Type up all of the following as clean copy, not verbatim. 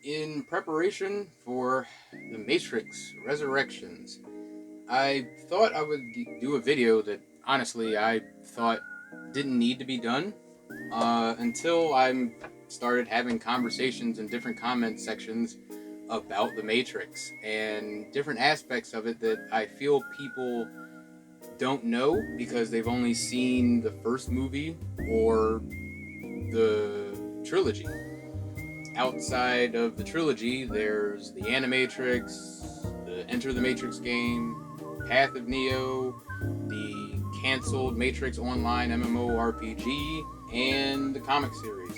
In preparation for the Matrix Resurrections, I thought I would do a video that honestly I thought didn't need to be done until I started having conversations in different comment sections about the Matrix and different aspects of it that I feel people don't know because they've only seen the first movie or the trilogy. Outside of the trilogy, there's the Animatrix, the Enter the Matrix game, Path of Neo, the canceled Matrix Online MMORPG, and the comic series.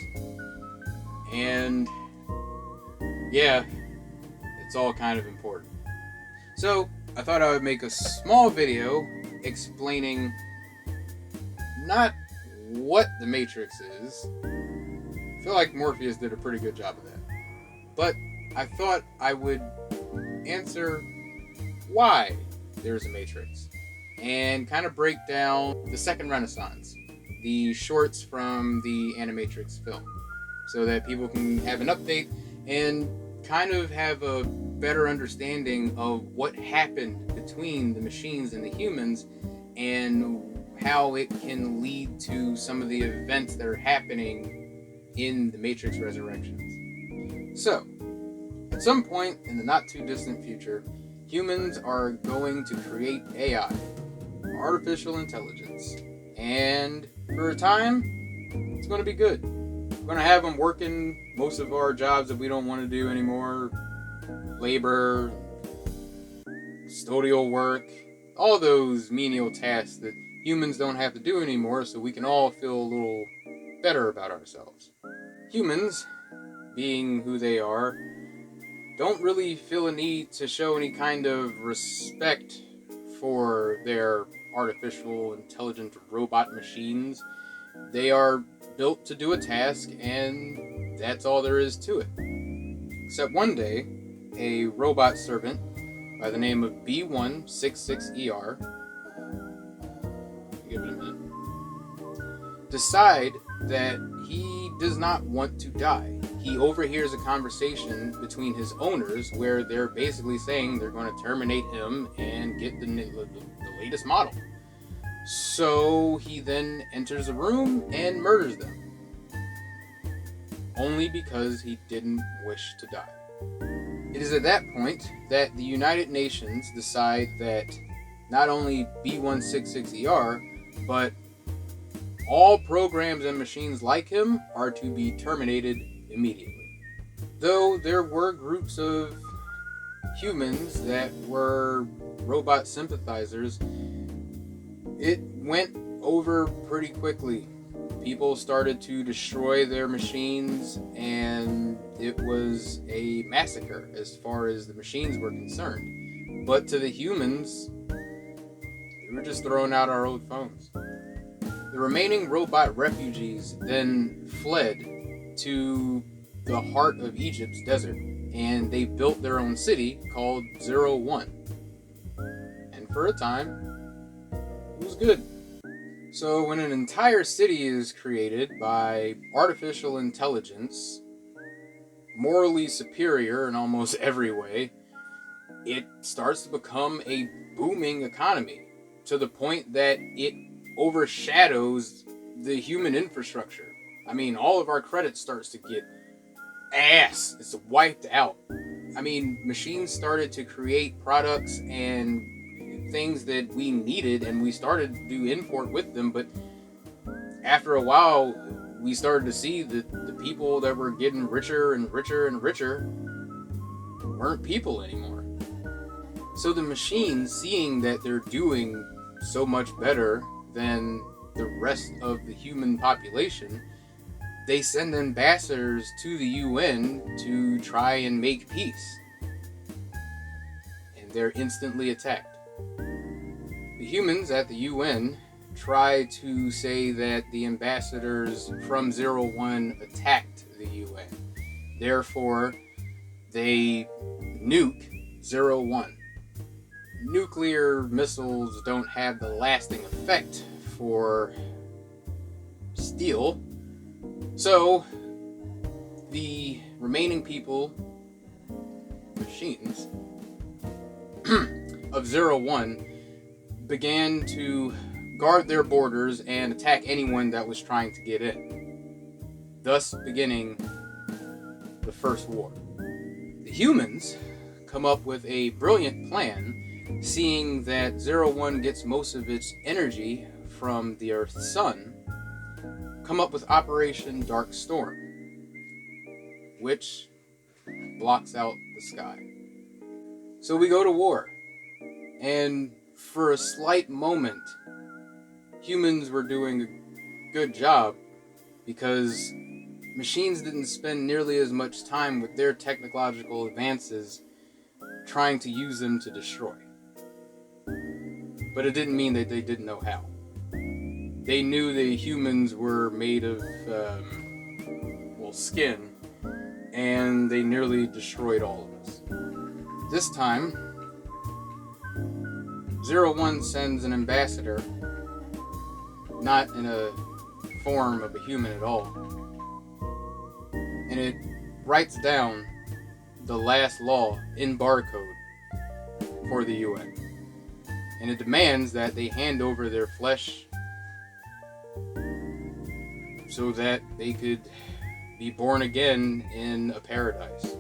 And yeah, it's all kind of important. So I thought I would make a small video explaining not what the Matrix is. I feel like Morpheus did a pretty good job of that. But I thought I would answer why there's a Matrix and kind of break down the Second Renaissance, the shorts from the Animatrix film, so that people can have an update and kind of have a better understanding of what happened between the machines and the humans and how it can lead to some of the events that are happening in the Matrix Resurrections. So, at some point in the not too distant future, humans are going to create AI, artificial intelligence, and for a time, it's going to be good. We're going to have them working most of our jobs that we don't want to do anymore, labor, custodial work, all those menial tasks that humans don't have to do anymore, so we can all feel a little better about ourselves. Humans, being who they are, don't really feel a need to show any kind of respect for their artificial intelligent robot machines. They are built to do a task, and that's all there is to it. Except one day, a robot servant by the name of B166ER, give it a minute, decide that he does not want to die. He overhears a conversation between his owners where they're basically saying they're going to terminate him and get the latest model. So he then enters a room and murders them. Only because he didn't wish to die. It is at that point that the United Nations decide that not only B166ER, but all programs and machines like him are to be terminated immediately. Though there were groups of humans that were robot sympathizers, it went over pretty quickly. People started to destroy their machines, and it was a massacre as far as the machines were concerned. But to the humans, we were just throwing out our old phones. The remaining robot refugees then fled to the heart of Egypt's desert, and they built their own city called 01. And for a time, it was good. So when an entire city is created by artificial intelligence, morally superior in almost every way, it starts to become a booming economy to the point that it overshadows the human infrastructure. I mean, all of our credit starts to get ass. It's wiped out. I mean, machines started to create products and things that we needed, and we started to do import with them, but after a while, we started to see that the people that were getting richer and richer and richer weren't people anymore. So the machines, seeing that they're doing so much better than the rest of the human population, they send ambassadors to the UN to try and make peace. And they're instantly attacked. The humans at the UN try to say that the ambassadors from 01 attacked the UN. Therefore, they nuke 01. Nuclear missiles don't have the lasting effect for steel. So, the remaining people machines of Zero One began to guard their borders and attack anyone that was trying to get in, thus beginning the First War. The humans come up with a brilliant plan, seeing that Zero One gets most of its energy from the Earth's sun, come up with Operation Dark Storm, which blocks out the sky. So we go to war, and for a slight moment, humans were doing a good job because machines didn't spend nearly as much time with their technological advances trying to use them to destroy. But it didn't mean that they didn't know how. They knew the humans were made of, skin, and they nearly destroyed all of us. This time, Zero One sends an ambassador, not in a form of a human at all, and it writes down the last law in barcode for the UN. And it demands that they hand over their flesh so that they could be born again in a paradise.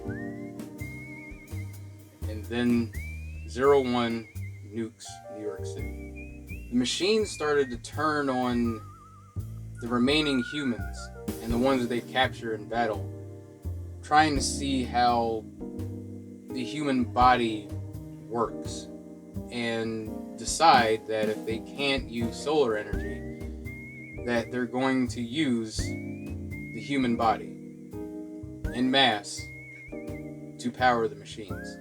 And then Zero One nukes New York City. The machines started to turn on the remaining humans and the ones that they capture in battle, trying to see how the human body works, and decide that if they can't use solar energy, that they're going to use the human body en masse to power the machines.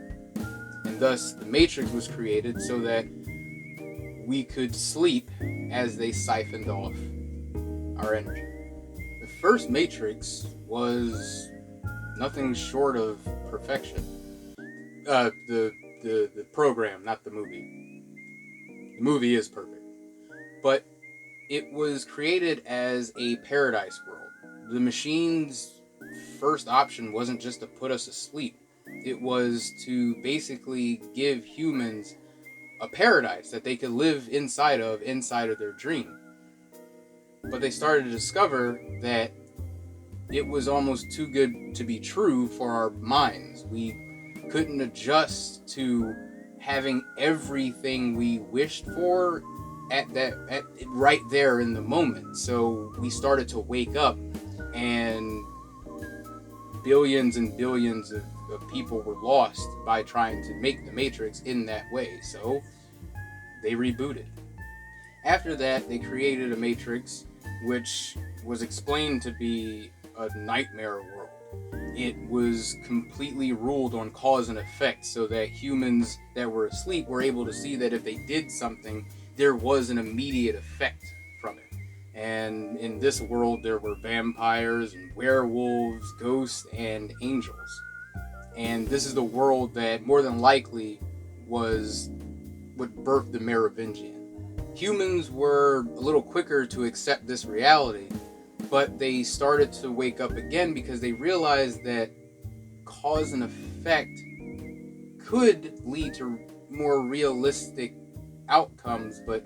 And thus the Matrix was created so that we could sleep as they siphoned off our energy. The first Matrix was nothing short of perfection. The program, not the movie. The movie is perfect. But it was created as a paradise world. The machine's first option wasn't just to put us asleep. It was to basically give humans a paradise that they could live inside of their dream. But they started to discover that it was almost too good to be true for our minds. We couldn't adjust to having everything we wished for at right there in the moment. So we started to wake up, and billions and billions of people were lost by trying to make the Matrix in that way. So they rebooted. After that, they created a Matrix which was explained to be a nightmare world. It was completely ruled on cause and effect, so that humans that were asleep were able to see that if they did something, there was an immediate effect from it. And in this world, there were vampires and werewolves, ghosts, and angels. And this is the world that more than likely was what birthed the Merovingian. Humans were a little quicker to accept this reality, but they started to wake up again because they realized that cause and effect could lead to more realistic outcomes, but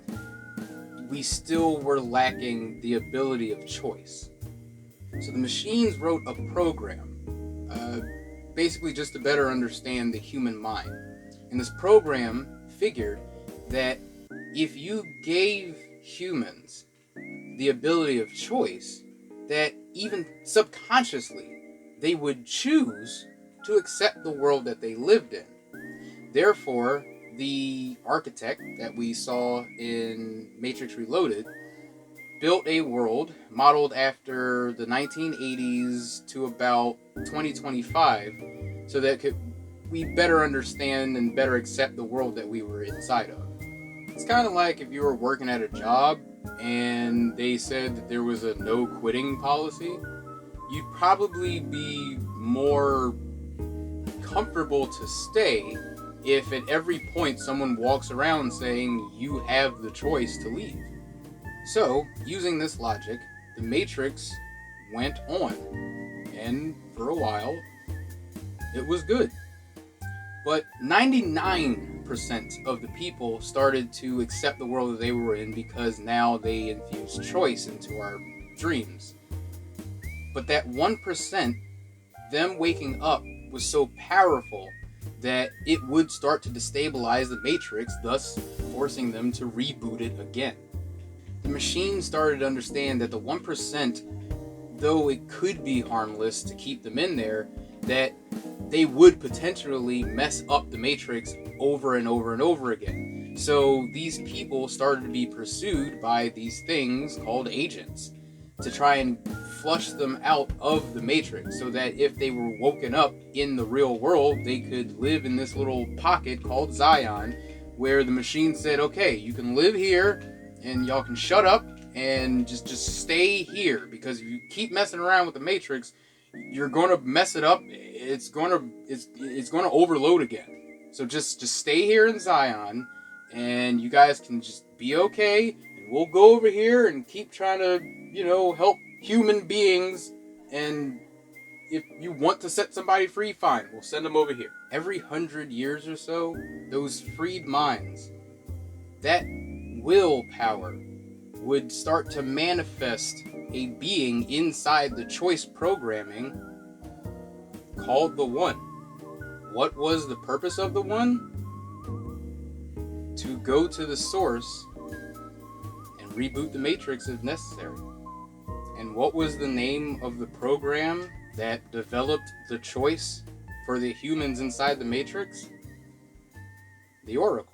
we still were lacking the ability of choice. So the machines wrote a program, basically just to better understand the human mind. And this program figured that if you gave humans the ability of choice, that even subconsciously they would choose to accept the world that they lived in. Therefore, the architect that we saw in Matrix Reloaded built a world modeled after the 1980s to about 2025, so that we better understand and better accept the world that we were inside of. It's kind of like if you were working at a job and they said that there was a no quitting policy, you'd probably be more comfortable to stay if at every point someone walks around saying you have the choice to leave. So, using this logic, the Matrix went on, and for a while, it was good. But 99% of the people started to accept the world that they were in because now they infused choice into our dreams. But that 1%, them waking up, was so powerful that it would start to destabilize the Matrix, thus forcing them to reboot it again. The machine started to understand that the 1%, though it could be harmless to keep them in there, that they would potentially mess up the Matrix over and over and over again. So these people started to be pursued by these things called agents to try and flush them out of the Matrix, so that if they were woken up in the real world, they could live in this little pocket called Zion, where the machine said, okay, you can live here and y'all can shut up and just stay here, because if you keep messing around with the Matrix, you're gonna mess it up. It's gonna overload again. So just stay here in Zion, and you guys can just be okay, and we'll go over here and keep trying to, help human beings. And if you want to set somebody free, fine, we'll send them over here. Every 100 years or so, those freed minds, that willpower, would start to manifest a being inside the choice programming called the One. What was the purpose of the One? To go to the source and reboot the Matrix if necessary. And what was the name of the program that developed the choice for the humans inside the Matrix? The Oracle.